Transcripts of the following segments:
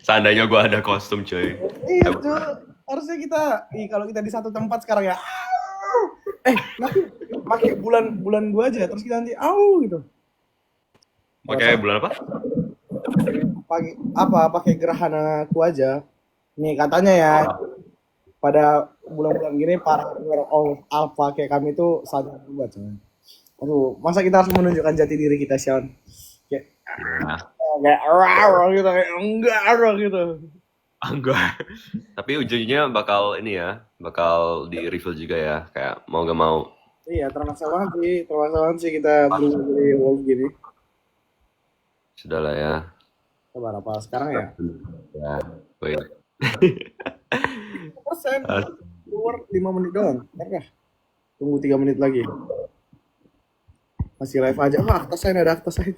Seandainya gue ada kostum cuy. Iya tuh, harusnya kita, kalau kita di satu tempat sekarang ya, nanti pakai bulan gua aja, terus kita nanti, gitu. Pakai Perasaan bulan apa? pakai apa? Pakai gerhana aku aja. Nih katanya ya, pada bulan-bulan gini para aware of alpha kayak kami itu sangat berubah coy. Aduh, masa kita harus menunjukkan jati diri kita, Sean? Kayak Ya, kayak rawr gitu, kayak enggak gitu. enggak. Tapi ujungnya bakal ini ya, bakal di reveal juga ya, kayak mau gak mau. Iya, termasuk banget sih kita berubah jadi wolf gini. Sudahlah ya. Sabar apa sekarang ya? Ya, wait. Persen keluar 5 menit doang. Ntar kah? Tunggu 3 menit lagi. Masih live aja. Oh, akta sign, ada akta sign.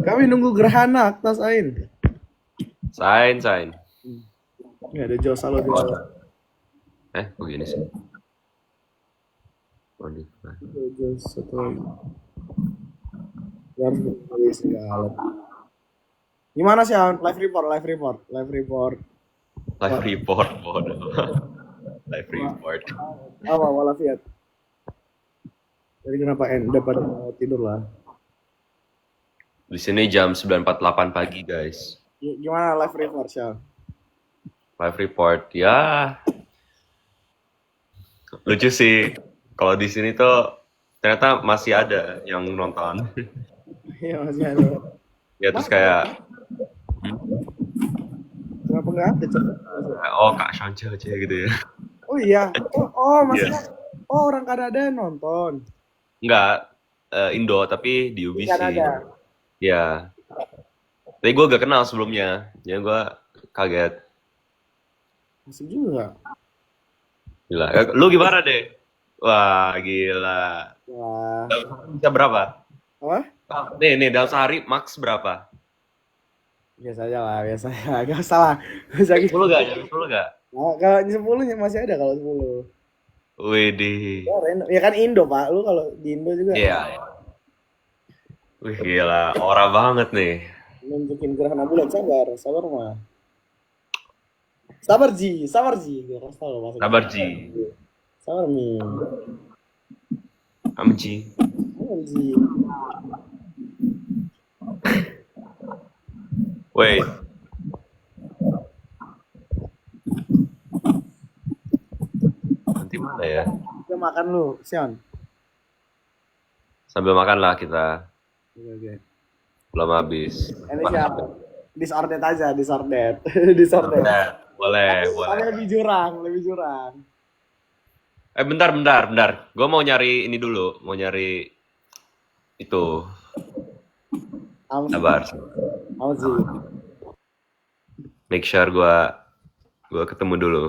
Kami nunggu gerhana akta sign. Sign. Ini ada Jos, halo Jos. Begini sih. Modify. Jos satu lagi. Harus beli segala. Gimana sih, live report? Live report, bodoh. Live report. Apa walafiat? Jadi kenapa udah pada mau tidur lah? Di sini jam 9.48 pagi, guys. Gimana live report, Syal? Live report, ya lucu sih. Kalau di sini tuh ternyata masih ada yang nonton. Iya, masih ada. Ya terus kayak, Kenapa nggak ada, coba? oh Kak Shanja aja gitu ya. Oh iya. Iya. Maksudnya, orang Kanada nonton. Enggak, Indo tapi di Di UBC. Kanada. Ya. Tapi gue gak kenal sebelumnya. Ya gue kaget. Masih juga. Gila. Lu gimana deh? Wah, gila. Wah. Bisa berapa? Apa? Nih, dalam sehari max berapa? Biasa aja lah, biasa aja. Gak usah lah. Gak usah gitu. 10 gak? 10 gak? Nah, kalau 10 masih ada kalau 10. Widih. Ya kan Indo, Pak. Lu kalau di Indo juga Iya. Wih, gila. Ora banget nih. nunjukin gerhana bulan. Sabar mah. Sabar Ji. Gak kasih tau maksudnya. Sabar, Ji. Sabar Mi. Amji. Sabar Ji. Wait. Nanti mana ya? Kita makan lu, Sion. Sambil makan lah kita. Oke. Belum habis. Ini siapa? Disordered aja, disordered. Disordered. Boleh. Tapi lebih jurang. Bentar. Gue mau nyari ini dulu. Mau nyari itu. Sabar. Apa sih? Make sure gue ketemu dulu.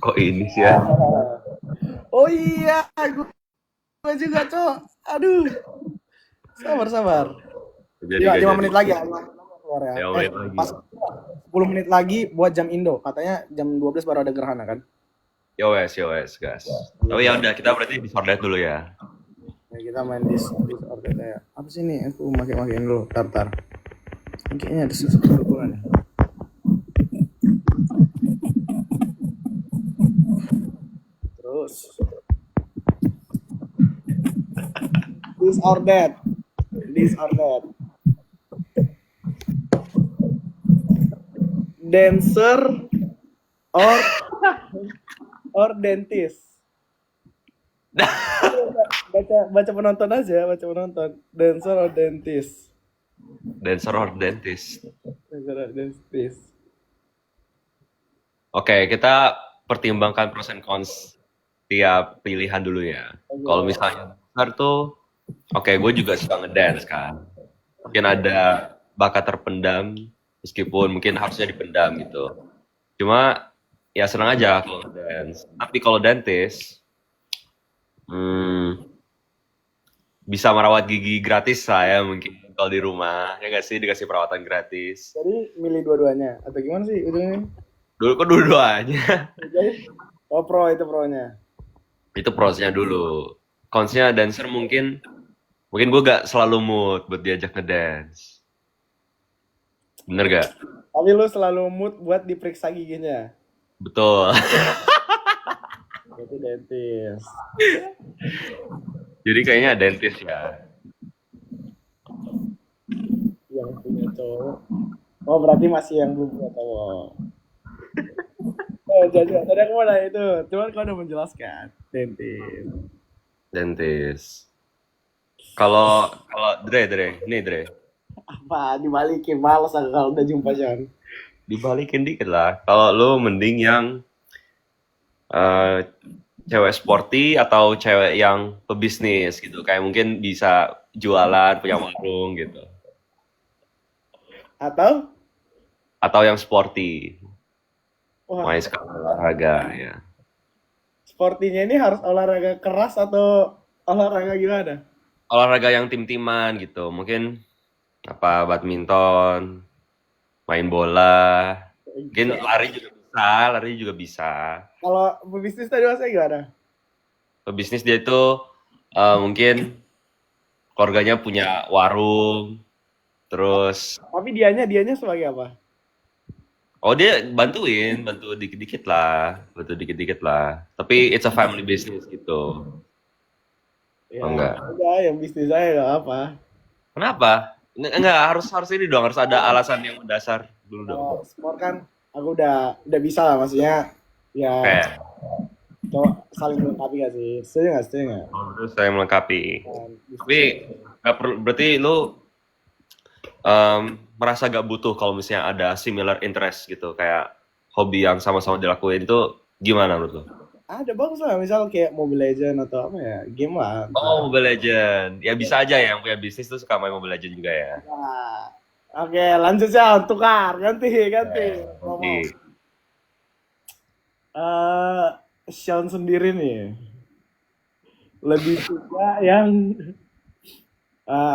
Kok ini sih ya? Oh iya, gue juga, Cok. Aduh. Sabar. Jadi, 5 menit lagi ya. Keluar ya. 5 menit lagi. Pas 10 menit lagi buat jam Indo. Katanya jam 12 baru ada gerhana kan? Yowes, gas. Tapi ya udah, kita berarti disorder dulu ya. Ya, kita main disordered ya. Apa sih ini? Aku makin dulu. Tar. Kayaknya ada sesuatu kurang ya. Terus. Disordered. Dancer or dentist. baca penonton aja, Dancer or dentist. Dancer or dentist. Dancer or dentist. Oke, kita pertimbangkan pros and cons tiap pilihan dulu ya. Kalau misalnya dancer tuh, oke, gue juga suka ngedance kan. Mungkin ada bakat terpendam, meskipun mungkin harusnya dipendam gitu. Cuma ya senang aja kalau ngedance. Tapi kalau dentist, bisa merawat gigi gratis saya mungkin kalau di rumah. Ya nggak sih, dikasih perawatan gratis. Jadi milih dua-duanya atau gimana sih ujungnya? Dulu kok dua-duanya. Jadi Oh pro itu pronya. Itu prosesnya dulu. Consnya dancer mungkin gue gak selalu mood buat diajak ngedance. Bener gak? Tapi lu selalu mood buat diperiksa giginya. Betul. Itu dentis. Jadi kayaknya dentist ya. Yang punya cowok. Oh berarti masih yang belum punya cowok. Oh jadi tadi aku mau nanya itu. Cuman kau udah menjelaskan. Dentis. Dentist. Kalau kalau nih Dre, Apa dibalikin males aku kalau udah jumpa John. dibalikin dikit lah. Kalau lu mending yang eh, cewek sporty atau cewek yang pebisnis gitu, kayak mungkin bisa jualan, punya warung gitu. Atau Atau yang sporty, wah main sekali olahraga ya. sportinya ini harus olahraga keras atau olahraga gimana? Olahraga yang tim-timan gitu, mungkin apa badminton, main bola, mungkin lari juga bisa. Kalau pebisnis tadi maksudnya gimana? Pebisnis dia itu mungkin keluarganya punya warung, terus Tapi dianya sebagai apa? oh dia bantu dikit-dikit lah. Tapi it's a family business gitu. Ya, Oh, enggak. udah yang bisnis saya nggak apa. Kenapa? Enggak, harus harus ini dong, harus ada alasan yang mendasar dulu dong. Kalau sport kan aku udah bisa lah maksudnya ya Kayak, coba saling melengkapi gak sih? Setuju nggak? Setuju nggak? oh, terus saya melengkapi. Dan Tapi nggak perlu, berarti lu merasa gak butuh kalau misalnya ada similar interest gitu, kayak hobi yang sama-sama dilakuin itu gimana menurut lu? ada bagus lah misal kayak Mobile Legend atau apa ya game lah. Oh, Mobile Legend. Ya bisa aja ya, yang punya bisnis tuh suka main Mobile Legend juga ya. Nah, oke lanjut ya tukar ganti Nanti. ngomong. eh Sean sendiri nih lebih suka yang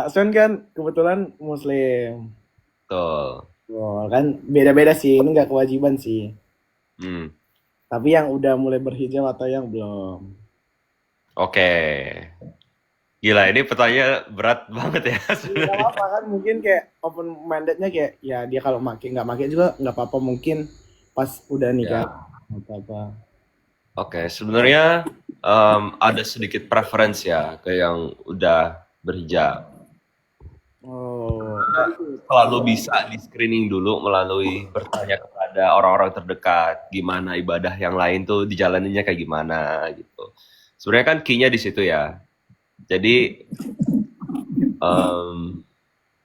Sean kan kebetulan Muslim. Tuh. Oh, kan beda-beda sih ini nggak kewajiban sih. Hmm. Tapi yang udah mulai berhijab atau yang belum? Oke. Gila, ini pertanyaan berat banget ya Gak sebenarnya. apa-apa kan mungkin kayak open mindednya kayak ya dia kalau make nggak make juga nggak apa-apa mungkin pas udah nikah Ya. nggak apa-apa. Oke, sebenarnya ada sedikit preference ya ke yang udah berhijab. Oh, Selalu bisa di screening dulu melalui bertanya kepada orang-orang terdekat, gimana ibadah yang lain tuh dijalaninnya kayak gimana gitu. Sebenarnya kan key-nya di situ ya. Jadi em,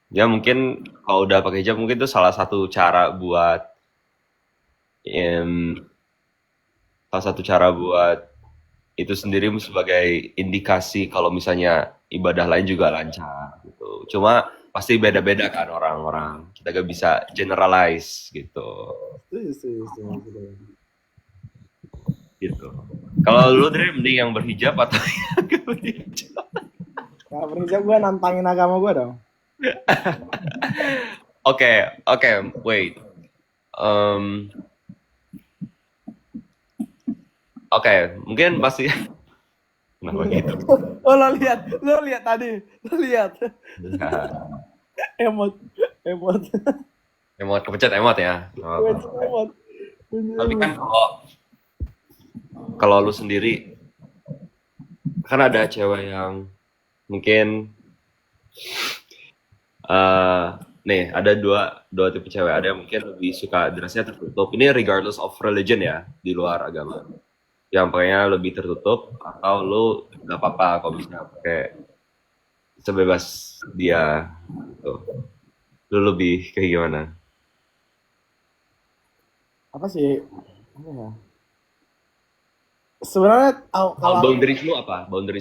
ya mungkin kalau udah pakai hijab mungkin itu salah satu cara buat em, salah satu cara buat itu sendiri sebagai indikasi kalau misalnya ibadah lain juga lancar gitu. Cuma pasti beda-beda kan orang-orang. Kita gak bisa generalize gitu. setuju. Gitu. Kalau lu Dre mending yang berhijab atau yang gak berhijab? Kalau berhijab gue nantangin agama gue dong. Oke, wait. Um, Oke, mungkin pasti kenapa gitu? Oh lo lihat tadi, lo lihat emot, emot, Emot kepencet emot ya. Oh. emot. Tapi kan kalau lu sendiri kan ada cewek yang mungkin nih ada dua tipe cewek, ada yang mungkin lebih suka dressnya tertutup, ini regardless of religion ya, di luar agama, yang pakainya lebih tertutup, atau lu nggak apa-apa kalau misalnya pakai sebebas dia gitu. Lu lebih kayak gimana? Apa sih? Apa ya? Sebenarnya kalau Boundaries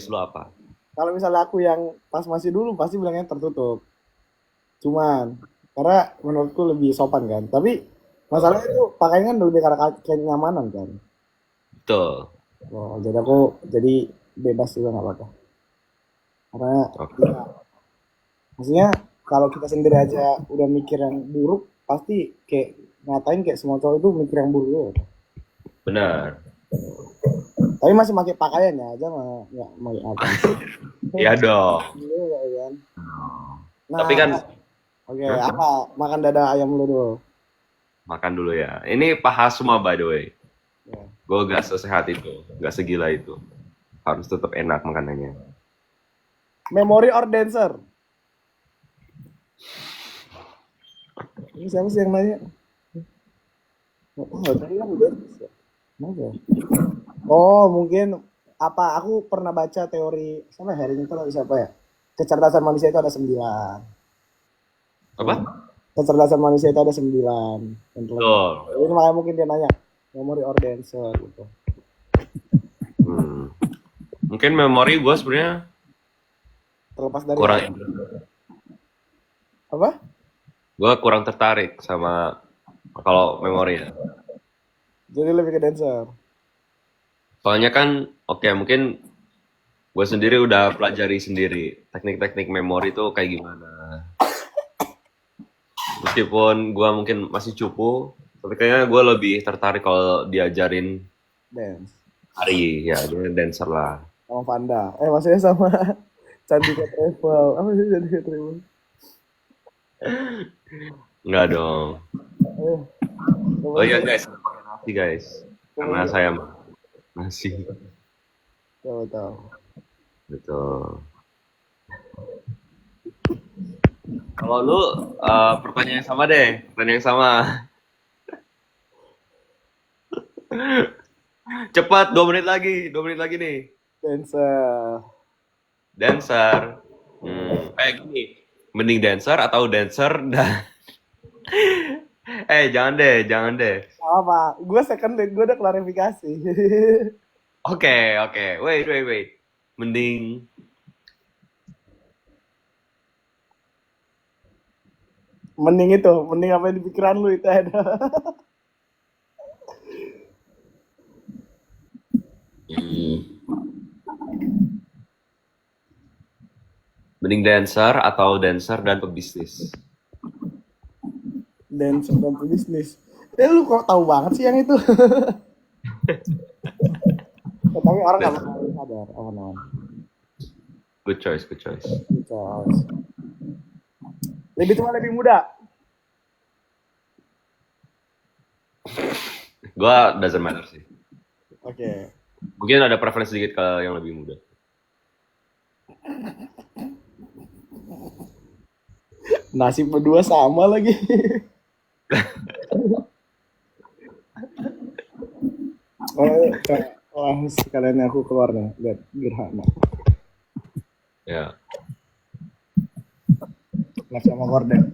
lu apa? kalau misalnya aku yang pas masih dulu pasti bilangnya tertutup. Cuman karena menurutku lebih sopan kan. Tapi masalahnya itu pakainya kan lebih karena kenyamanan kan. Betul. Oh, jadi bebas juga nggak apa-apa. Karena Oke. ya, maksudnya kalau kita sendiri aja udah mikir yang buruk, pasti kayak ngatain kayak semua cowok itu mikir yang buruk. Benar. Tapi masih pakai pakaiannya aja mah nggak mau apa. Iya dong. Iya kan. Nah, Tapi kan oke, Hah? apa makan dada ayam lu dulu. Makan dulu ya. Ini paha semua by the way. Ya. Gue gak sesehat itu, gak segila itu. Harus tetap enak makanannya. Memory or dancer? Ini siapa sih yang nanya? Nggak tahu, tadi kan udah. Kenapa ya? Oh, mungkin apa? Aku pernah baca teori sama Harry Newton atau siapa ya? Kecerdasan manusia itu ada 9. Apa? Kecerdasan manusia itu ada 9. Betul. Ini makanya mungkin dia nanya memory or dancer gitu. Mungkin memori gue sebenarnya Terlepas dari kurang, apa? gue kurang tertarik sama kalau memori ya. Jadi lebih ke dancer. Soalnya kan, oke mungkin gue sendiri udah pelajari sendiri teknik-teknik memori itu kayak gimana. Meskipun gue mungkin masih cupu, tapi kayaknya gue lebih tertarik kalau diajarin Dance. Ari, ya dia dancer lah. Sama Vanda. Maksudnya sama Cantika Travel. Apa sih Cantika Travel? Enggak dong. Eh, Oh iya guys, pakai nasi guys. Karena saya nasi. Tahu tahu. Betul. Kalau lu pertanyaan yang sama deh, pertanyaan yang sama. Cepat, 2 menit lagi nih. Dancer. Dancer. Kayak gini, mending dancer atau dancer dan jangan deh. Apa? Gue second date, gue udah klarifikasi. Oke. Wait. Mending mending apa yang di pikiran lu itu ada. mending dancer atau dancer dan pebisnis. Dancer dan bisnis. Lu kok tahu banget sih yang itu? Tapi orang nggak bakal sadar awan-awan. Good choice. Lebih tua lebih muda. Gua doesn't matter sih. Oke. Mungkin ada preferensi sedikit ke yang lebih muda. Nasib berdua sama lagi. Sekalian aku keluar nih, lihat gerhana. Ya. Live sama Gordon.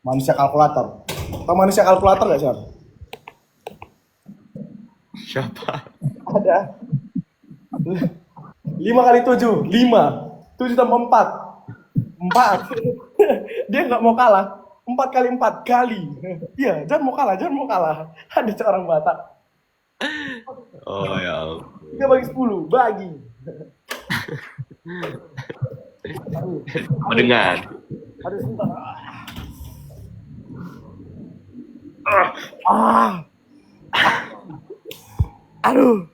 Manusia kalkulator. Tahu manusia kalkulator gak, Syar? Siapa? Ada. 5 kali 7, 5. 7 tambah 4. 4. Dia nggak mau kalah. 4 kali 4 kali. Iya, jangan mau kalah. Ada seorang Batak. Oh ya. 3 bagi 10, bagi. Mendengar. Aduh, sebentar. Aduh.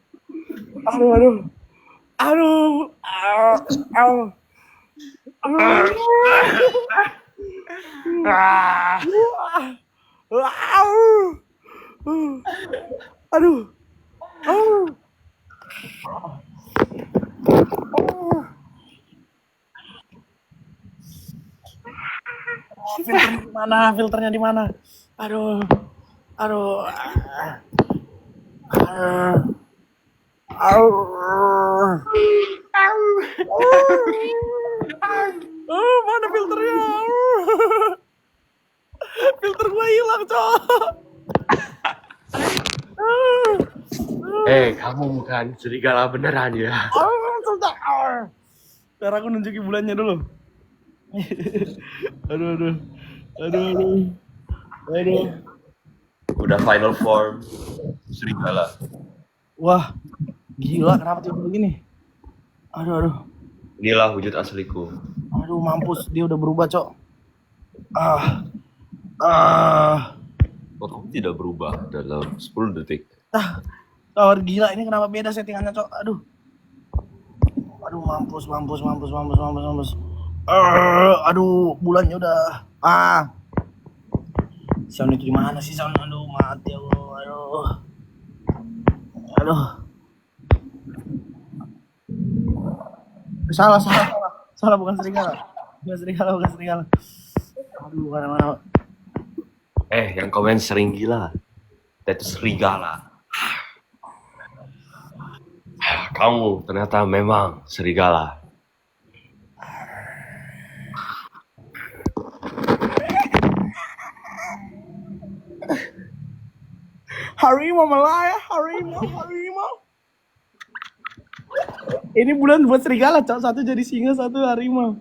Filternya di mana? Aduh. Mana filternya? Filter gue hilang, Cok. Kamu bukan serigala beneran ya? Ntar aku nunjukin bulannya dulu. Aduh. Udah final form serigala. Wah, gila kenapa tiba begini? Aduh. Inilah wujud asliku. Aduh, mampus, dia udah berubah, Cok. Potong. tidak berubah dalam 10 detik. Tower gila ini kenapa beda settingannya, Cok? Aduh. Aduh, mampus. Aduh, bulannya udah. Sound itu di mana sih sound? Aduh, mati aku. Aduh. Salah bukan serigala. Bukan serigala. Aduh, mana. Yang komen sering gila. Itu serigala. Kamu ternyata memang serigala. Harimau Malaya, harimau. Ini bulan buat serigala, Cok. Satu jadi singa, satu harimau.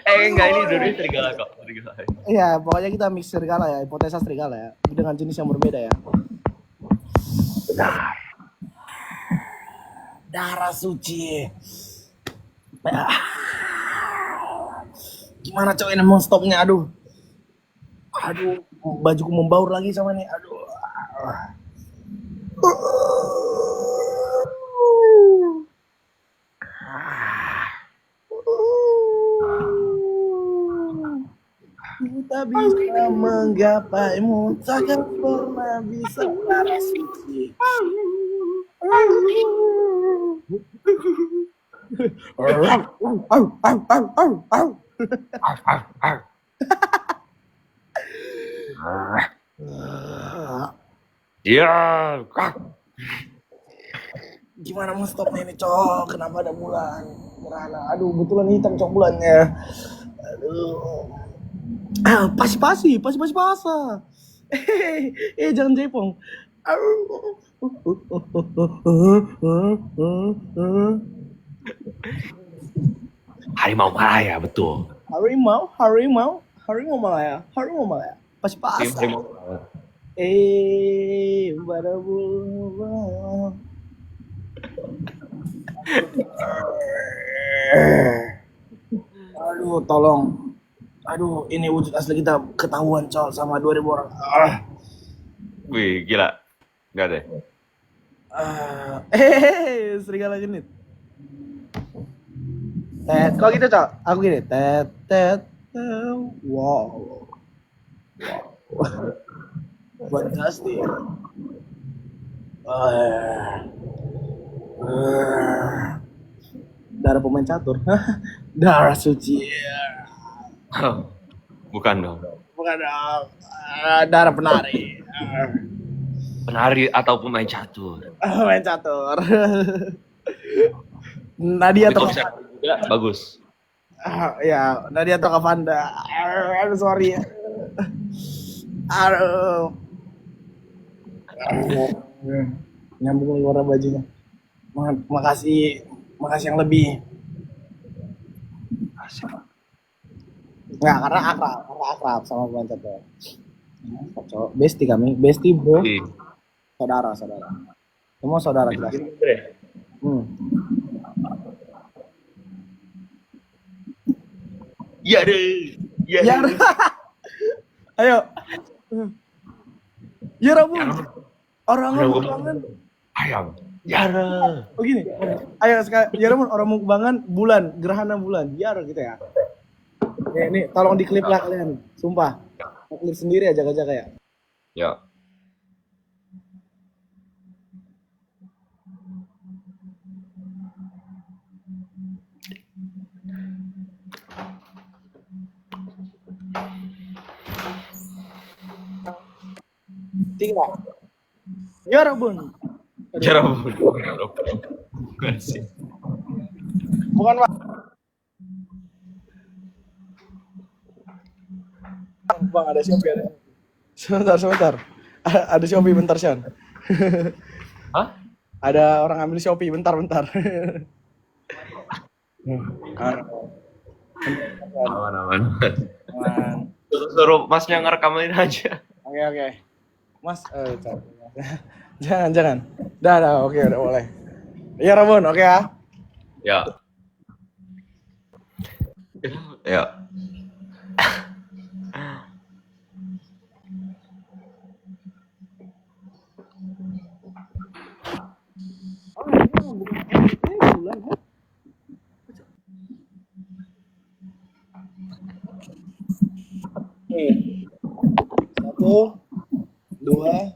Enggak, ini dua-duanya serigala kok. Iya, pokoknya kita mix serigala ya, hipotesa serigala ya, dengan jenis yang berbeda ya. Benar. Darah suci. Gimana, Cok, ini mau stopnya? Aduh, bajuku membaur lagi sama nih. Aduh. Kita bisa menggapaimu, takkan pernah bisa darah suci. Ya, Gimana mau stopnya ini, Cok? Kenapa ada bulan gerhana? Aduh, betulan hitam, Cok, bulannya. Aduh. Pasi basah. Jangan jepong. harimau Malaya betul. Harimau Malaya. Pasi basah. Harimau Malaya. Pada bulan. Aduh, tolong. Aduh, ini wujud asli kita ketahuan, Col, sama 2000 orang. Wih, gila. Enggak deh. Serigala genit. Kok gitu, Col? Aku gini. Wow. Fantastic. Darah pemain catur. Darah suci. Bukan dong. Bukan dong. Darah penari. Penari atau pemain catur. Pemain catur. Nadia atau bisa juga bagus. ya, Nadia atau Kavanda. Aduh, sorry. Aduh. Nyambung warna bajunya. Makasih yang lebih. Nggak, karena akrab sama pemain catur. Bestie kami, bro. Saudara. Semua saudara jelas. Ya deh. Ayo. Ya Rabu. Orang mukbangan. Ayam. Yara. Oh gini. Ayo sekarang ya Rabu, orang mukbangan bulan, gerhana bulan. Ya gitu ya. Nih, tolong diklip lah kalian. Sumpah. Klip sendiri aja jaga-jaga ya. Ya. Tiga. Ya Rabun. Bukan sih. Bukan, Pak. Bang, ada Shopee ada. Sebentar. Ada Shopee bentar, Sean. Hah? Ada orang ambil Shopee bentar. Aman. Suruh masnya ngerekamin aja. Oke. Mas, jangan. Dah, oke, udah boleh. Iya, Rabun, oke ya. Ya. Satu, dua,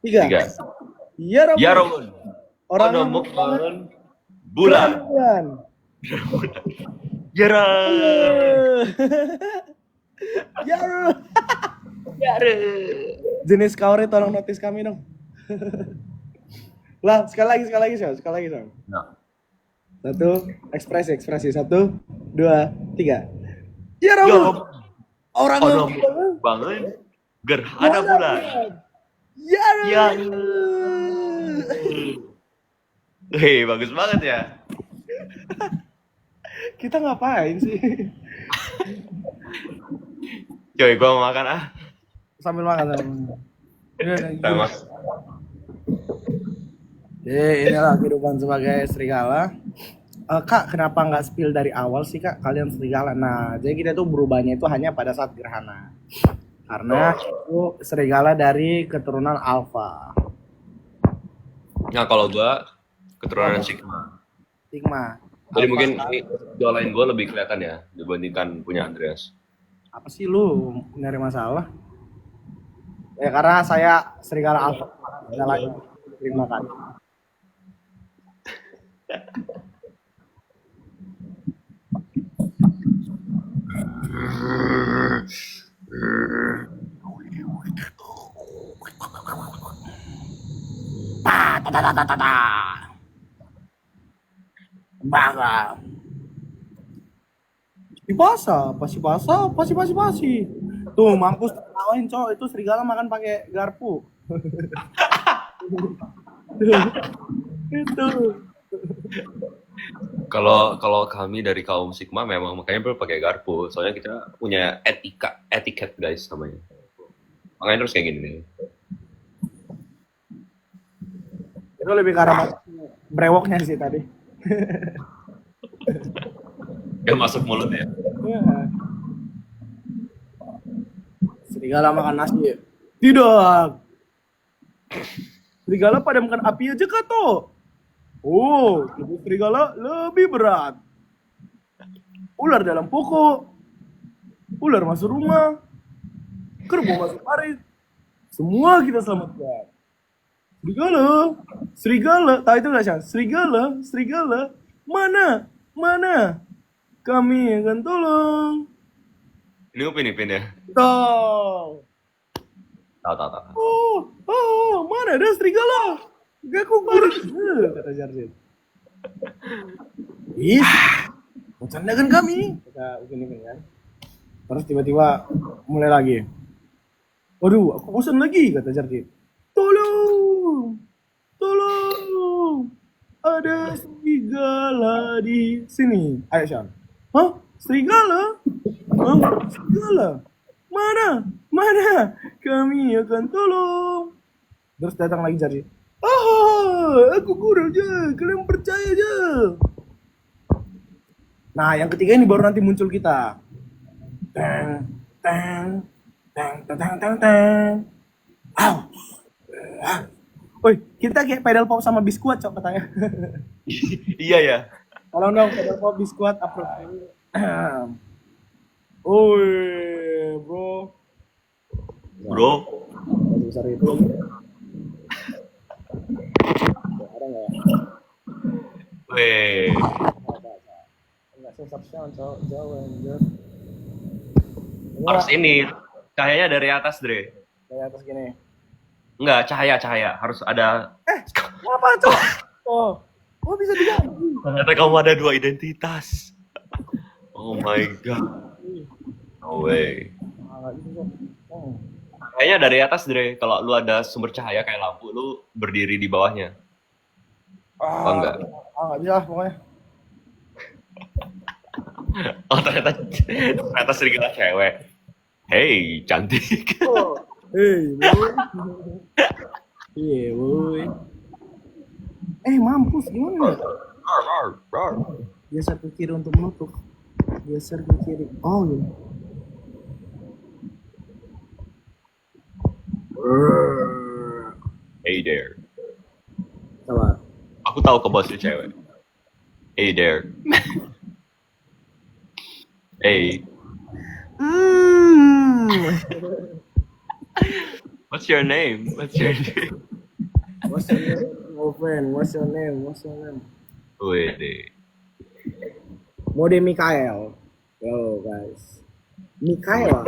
tiga. Tiga. Ya Rabbun. Ya Rabbun. Orang Ono mukmin bulan. bulan. Ya Rabbun. Ya Rabbun. Ya Rabbun. Jenis kaore tolong notice kami dong. Lah, sekali lagi, Syam. Nah, Satu, ekspresi. Satu, dua, tiga. Ya ya Rabbun. Rabbun. Orang Ono bulan. bangun gerhana bulan. Ya Ya. Rabbun. Hei, bagus banget ya. Kita ngapain sih? Coy, gua mau makan ah. Sambil makan. Sama. Inilah kehidupan sebagai serigala. Kak, kenapa nggak spill dari awal sih kak? Kalian serigala. Nah, jadi kita tuh berubahnya itu hanya pada saat gerhana. Karena itu serigala dari keturunan alfa. Nah, kalau gua keturunan Sigma. Sigma. Jadi Alpha. mungkin ini jualan gua lebih kelihatan ya dibandingkan punya Andreas. Apa sih lu nyari masalah? Ya karena saya serigala alfa. Serigala itu sering makan. Bangga. Pasi. Tuh, mampus tawain cowok itu serigala makan pakai garpu. Itu. Kalau kami dari kaum Sigma memang makanya perlu pakai garpu. Soalnya kita punya etiket guys namanya. Makanya terus kayak gini nih. Itu lebih karena brewoknya sih tadi. Yang masuk mulut ya. Ya. Serigala makan nasi. Tidak. Serigala pada makan api aja kak toh. Oh, tubuh serigala lebih berat. Ular dalam pokok. Ular masuk rumah. Kerbau masuk parit. Semua kita selamatkan. Serigala. Tahu itu nggak Syah? Serigala. Mana? Kami akan tolong. Ini Upin ya. Tahu. Tahu. Mana ada serigala? Gak kukur. Kata Jarjit. Ih, bercandakan kami. Kata Upin kan. Terus tiba-tiba mulai lagi. Waduh, aku bosan lagi, kata Jarjit. Tolong. Ada serigala di sini. Ayo, Syam. Hah? Serigala? Mana? Kami akan tolong. Terus datang lagi Jarjit. Aku gurau aja. Kalian percaya aja. Nah, yang ketiga ini baru nanti muncul kita. Teng. Au. Woi, kita kayak pedal pop sama biskuit cok katanya. Iya ya. Tolong dong pedal pop biskuit upload. Woi, bro. Bro. Besar itu. Ada nggak ya? Weh. Enggak sensasinya cok, jauh anjir. Harus ini. Cahayanya dari atas, Dre. Dari atas gini. Enggak, cahaya. Harus ada. Apa cok? Oh bisa diganti. Ternyata kamu ada dua identitas. Oh my god. No way. Nggak gitu cok. Kayaknya dari atas, Dre. Kalau lu ada sumber cahaya kayak lampu, lu berdiri di bawahnya. Oh enggak? Nggak bisa lah pokoknya. Oh ternyata serigala cewek. Hey, cantik. Hey, boy. Iya, boy. Mampus gimana? Rar. Geser ke kiri untuk menutup. Geser ke kiri. Oh, iya. Hey there. Sabar. Aku tahu kau bosnya cewek. Hey there. Hey. What's your name? What's your name? What's your name, old friend? What's your name? What's your name? Wede. Mode Mikael. Yo guys. Mikael.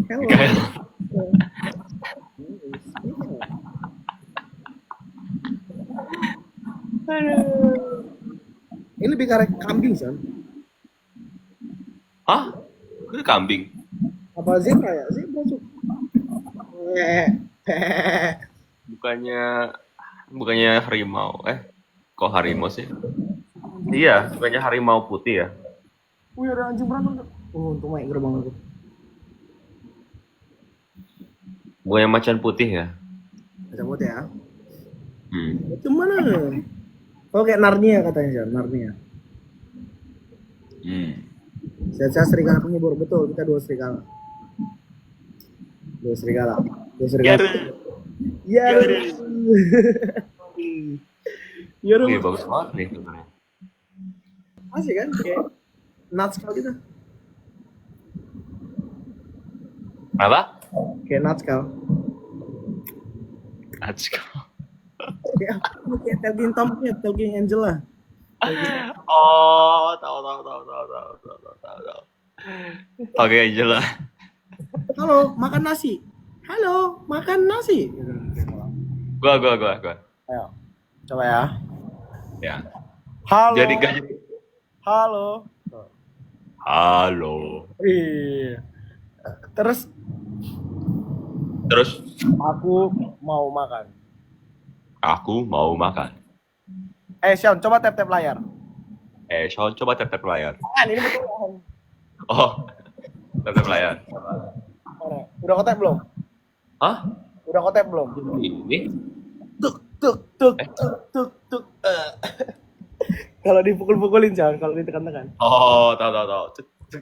Hello. Mikael. Ini lebih kayak kambing, Son. Hah? Itu kambing. Apa zebra ya? Zebra tuh. Bukannya harimau. Kok harimau sih? Iya, bukannya harimau putih ya? Wih, ada anjing berantem. Untung main gerbang aku. Bukannya macan putih ya? Macam putih ya. Hmm. Itu mana? Oh, kayak Narnia katanya, Son. Narnia. Saya serigala penghibur, betul. Kita dua serigala. Dua serigala. Ya. Ya, Oke, bagus banget nih sebenarnya. asik kan? Kayak nuts kali gitu. Apa? Kayak nuts kali. Acka. Kayak Telgin Tomnya, Telgin Angela. Oh, tahu. Oke, jelas. Halo, makan nasi. Halo, makan nasi. Gua. Ayo, coba ya. Ya. Halo. Jadi gak jadi. Halo. Halo. Iya. Terus Terus aku mau makan. aku mau makan. Sean, coba tap-tap layar. Sean, coba tap layar. Kan ini betul. Oh, tap layar. Mana? Udah kotek belum? Hah? Udah kotek belum? Ini? Tuk. Kalau dipukul-pukulin jangan, kalau ditekan-tekan. Oh, tahu. Cek.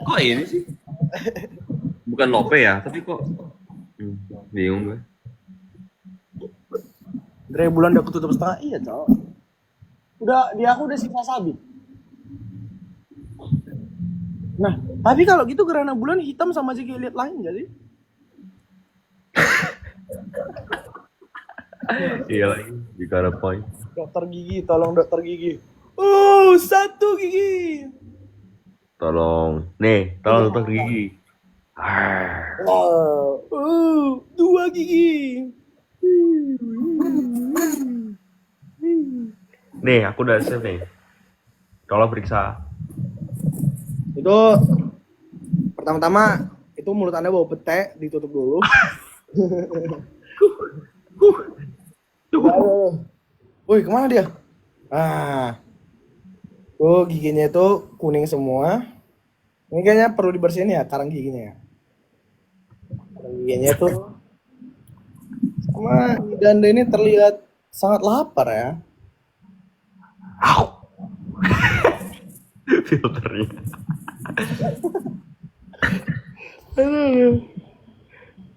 Kok ini sih? Bukan lope ya, tapi kok bingung gue. Dari bulan udah ketutup setengah, iya cowok. Aku udah sisa sabit. Nah, tapi kalau gitu gerhana bulan hitam sama aja kayak lihat lain gak sih? Iya lagi, you got a point. Dokter gigi, tolong dokter gigi. Oh, 1 gigi. Tolong dokter gigi. Wow. 2 gigi. Nih, aku udah save nih. Tolong periksa. Itu pertama-tama itu mulut Anda bau pete, ditutup dulu. Woi, kemana dia? Giginya itu kuning semua. Ini kayaknya perlu dibersihin ya, karang giginya ya. Karang giginya itu sama Ganda ini terlihat sangat lapar ya. Filternya.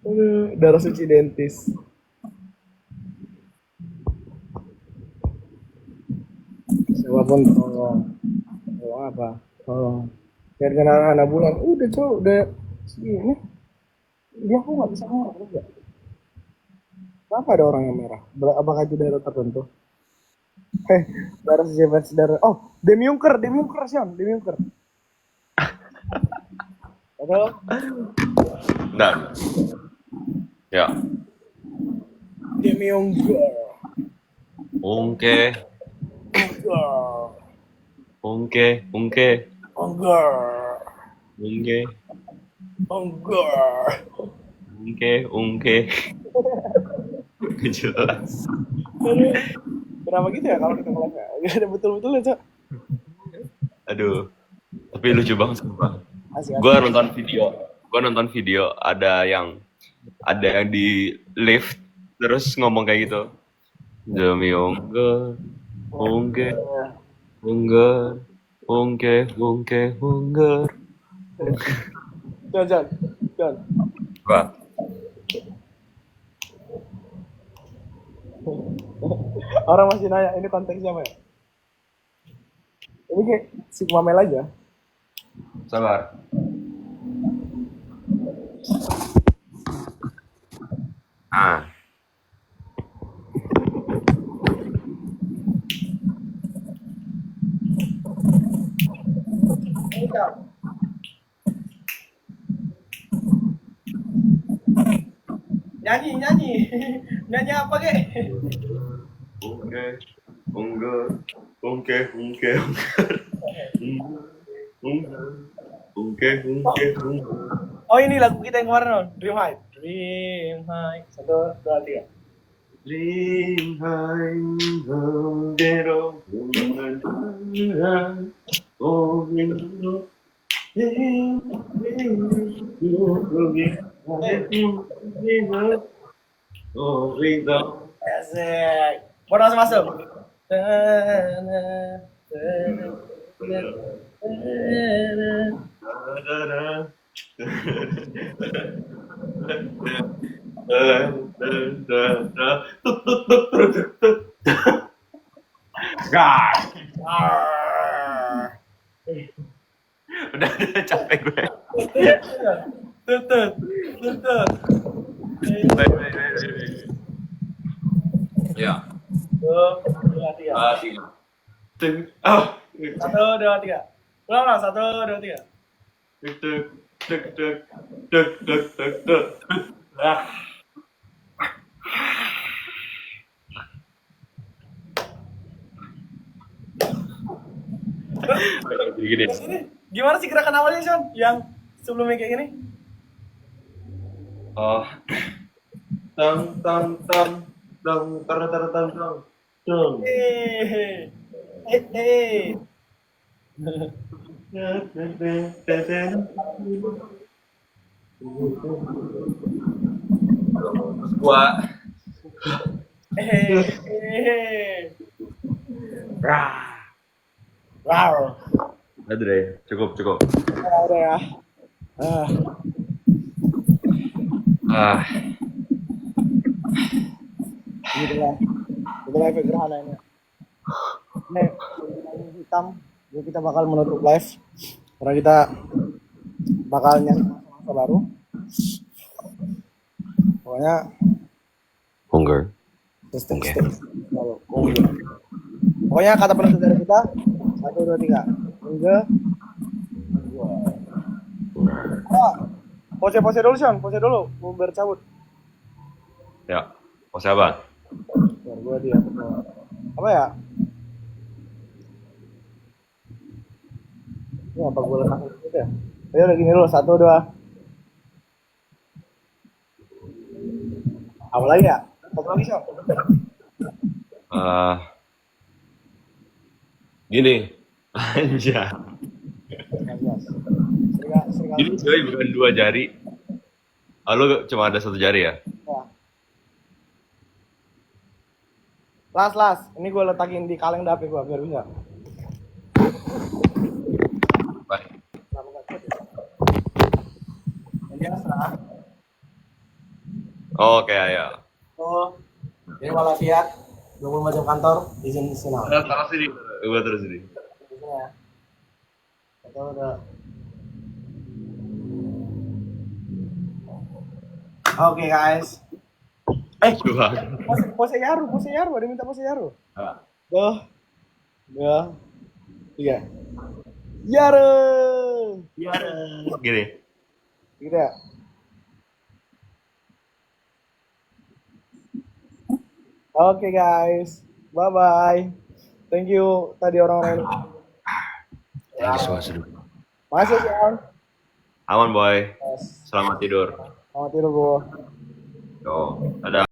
Aduh, darah suci dentis. Siapapun tolong apa? Tolong. Biar kena anak bulan. Udah cowok, udah segini. Dia aku nggak bisa ngorok juga. Kenapa ada orang yang merah? Apakah itu daerah tertentu? Darah CVS darah. Oh, Demiunker, Sean, Demiunker. Halo? Nah. Ya. Demiunker. Ungke. Jelas. Kenapa gitu ya kalau kita ngelag? Gak ada betul-betul ya, Cok. Aduh. Tapi lucu banget sumpah. Asik. Gue nonton video ada yang di lift terus ngomong kayak gitu. Demi ungke. John. Apa? Orang masih nanya, ini konteksnya apa ya? Ini kayak Sigma Mel aja. Sabar. Ah, Nyanyi, nyanyi. Nyanyi apa, Kek? Ungke, ungger, ungke, ungke, ungke, ungke, ungke. Oh, ini lagu kita yang kemarin, non. Dream High. Dream High. 1, 2, 3. Dream high, 그대로 Asik. Mau langsung masuk. Udah capek gue. Tuntut, tuntut. Ya. 2, 3. Oh. 1, 2, 3. Ulang ulang. 1, 2, 3. Ah. Gini. Ini gimana sih gerakan awalnya, Sean? Yang sebelumnya kayak gini? Oh. Tang tang tang tang tar tar tang tang tang. Hehehe. Hehehe. Gua. Hehehe. Wow. Udah deh, cukup. Udah ya. Ah. Ah, Itulah efek gerhana ini. Ini langit hitam, jadi kita bakal menutup live karena kita bakal nyari masa baru. Pokoknya hunger. stay. Oke. Pokoknya kata penutup dari kita 1, 2, 3. Enggak. Pose dulu, Sean. Pose dulu. Mau bercabut. Ya, mau siapa? Biar gue dia. Apa ya? Ini apa gue letakkan gitu ya? Ayo udah gini dulu. 1, 2. Apa lagi ya? Satu lagi, Sean. Gini. Anjay. Gini coy, bukan 2 jari. Oh, lu cuma ada 1 jari ya? Las. Ini gue letakin di kaleng dapet gue biar bisa. Baik. Oke, ya. Oh, ini walafiat 24 jam kantor izin senang. Taruh sini. Gua terus sini. Oke guys. Dua. Pose Yaru, ada minta pose Yaru. Ah. 2, 3. Yaru. Gini. Gitu ya. Oke guys, bye bye. Thank you tadi orang-orang. Thank you so much. Masih Sean. Aman boy. Selamat tidur. Selamat tidur bro. Yo, dadah.